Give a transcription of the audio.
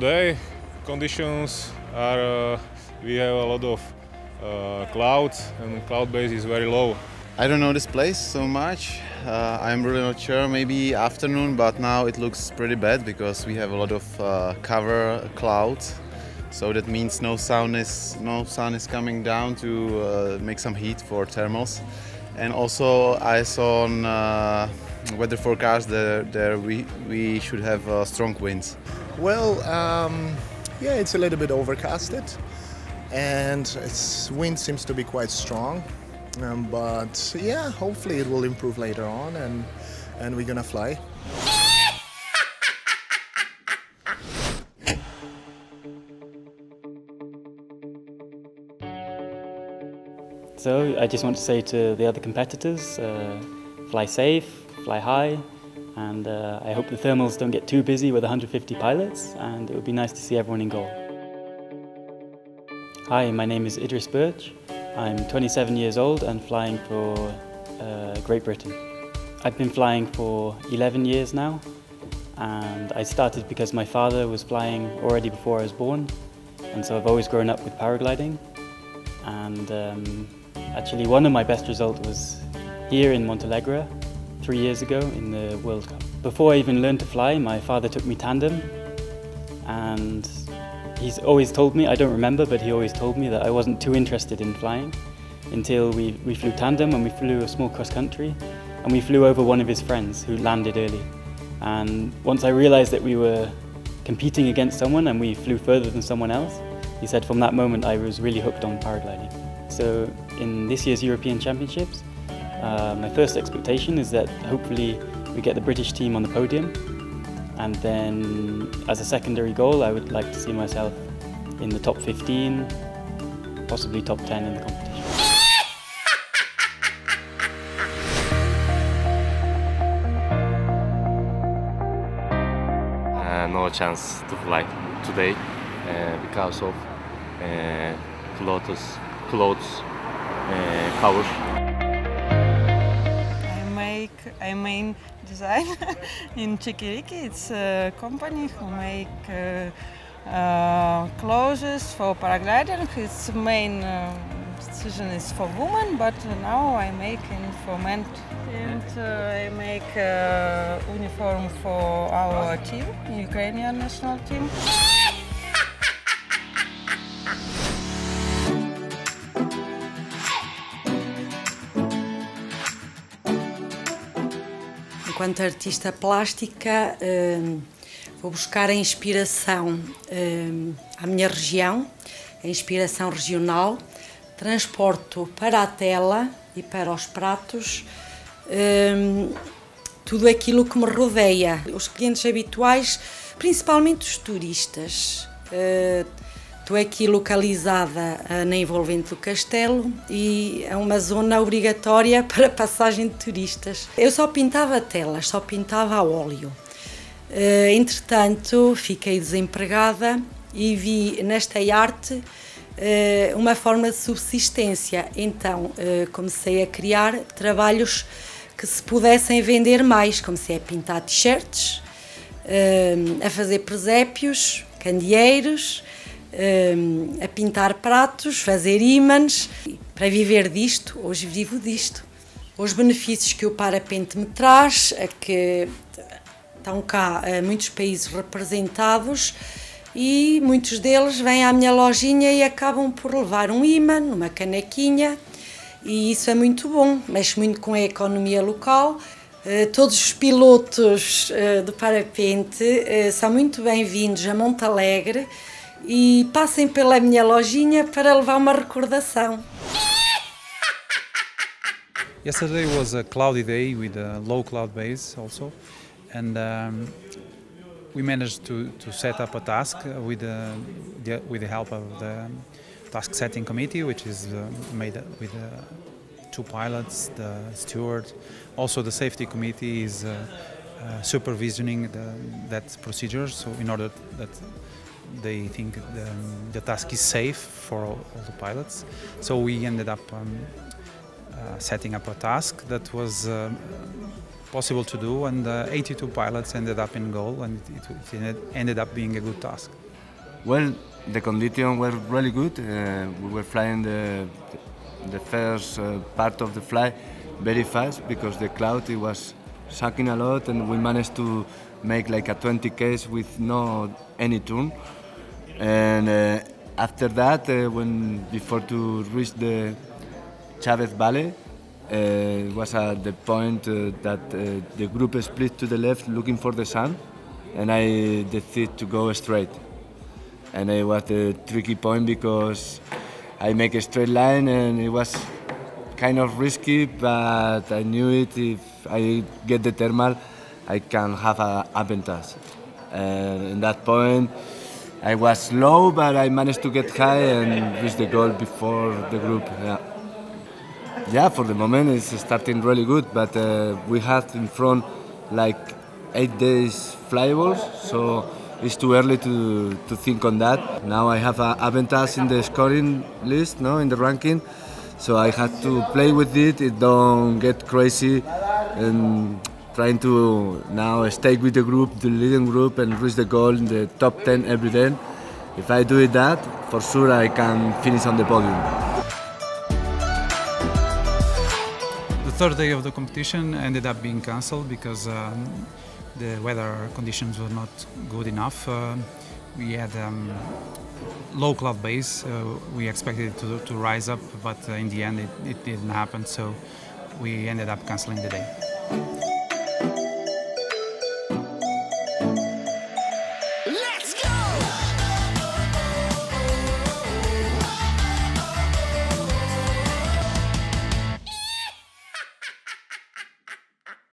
today conditions are we have a lot of clouds and cloud base is very low. I don't know this place so much. I'm really not sure. Maybe afternoon, but now it looks pretty bad because we have a lot of cover clouds. So that means no sun is coming down to make some heat for thermals. And also I saw on weather forecast that we should have strong winds. Well, yeah, it's a little bit overcasted, and wind seems to be quite strong. But yeah, hopefully it will improve later on, and we're gonna fly. So I just want to say to the other competitors, fly safe, fly high, and I hope the thermals don't get too busy with 150 pilots, and it would be nice to see everyone in goal. Hi, my name is Idris Burch. I'm 27 years old and flying for Great Britain. I've been flying for 11 years now, and I started because my father was flying already before I was born, and so I've always grown up with paragliding. And actually one of my best results was here in Montalegre 3 years ago in the World Cup. Before I even learned to fly, my father took me tandem, and he's always told me, I don't remember, but he always told me that I wasn't too interested in flying until we flew tandem, and we flew a small cross-country, and we flew over one of his friends who landed early. And once I realized that we were competing against someone and we flew further than someone else, he said from that moment I was really hooked on paragliding. So in this year's European Championships, my first expectation is that hopefully we get the British team on the podium. And then, as a secondary goal, I would like to see myself in the top 15, possibly top 10 in the competition. No chance to fly today because of clothes cover. I main design in Chikiriki. It's a company who make clothes for paragliding. Its main decision is for women, but now I make it for men. And I make uniform for our team, Ukrainian national team. Enquanto artista plástica, vou buscar a inspiração à minha região, a inspiração regional, transporto para a tela e para os pratos tudo aquilo que me rodeia. Os clientes habituais, principalmente os turistas. Estou aqui localizada na envolvente do castelo e é uma zona obrigatória para passagem de turistas. Eu só pintava telas, só pintava a óleo. Entretanto, fiquei desempregada e vi nesta arte uma forma de subsistência. Então, comecei a criar trabalhos que se pudessem vender mais. Comecei a pintar t-shirts, a fazer presépios, candeeiros, a pintar pratos, fazer ímãs. Para viver disto, hoje vivo disto. Os benefícios que o parapente me traz é que estão cá muitos países representados e muitos deles vêm à minha lojinha e acabam por levar um ímã, uma canequinha, e isso é muito bom, mexe muito com a economia local. Todos os pilotos do parapente são muito bem-vindos a Montalegre e passem pela minha lojinha para levar uma recordação. Yesterday was a cloudy day with a low cloud base also, and we managed to set up a task with the help of the task setting committee, which is made with 2 pilots, the steward. Also the safety committee is supervisioning that procedure, so in order that they think the task is safe for all the pilots. So we ended up setting up a task that was possible to do, and 82 pilots ended up in goal, and it ended up being a good task. Well, the conditions were really good. We were flying the first part of the flight very fast because the cloud it was sucking a lot, and we managed to make like a 20 Ks with no any turn. And after that, before to reach the Chavez Valley, it was at the point that the group split to the left looking for the sun, and I decided to go straight. And it was the tricky point because I make a straight line and it was kind of risky, but I knew it, if I get the thermal, I can have an advantage. And in that point, I was low, but I managed to get high and reach the goal before the group. Yeah, for the moment it's starting really good, but we had in front like 8 days flyables, so it's too early to think on that. Now I have an advantage in the scoring list, no, in the ranking, so I had to play with it. It don't get crazy, and trying to now stay with the group, the leading group, and reach the goal in the top 10 every day. If I do it that, for sure I can finish on the podium. The third day of the competition ended up being cancelled because the weather conditions were not good enough. We had low cloud base. We expected it to rise up, but in the end it didn't happen, so we ended up cancelling the day.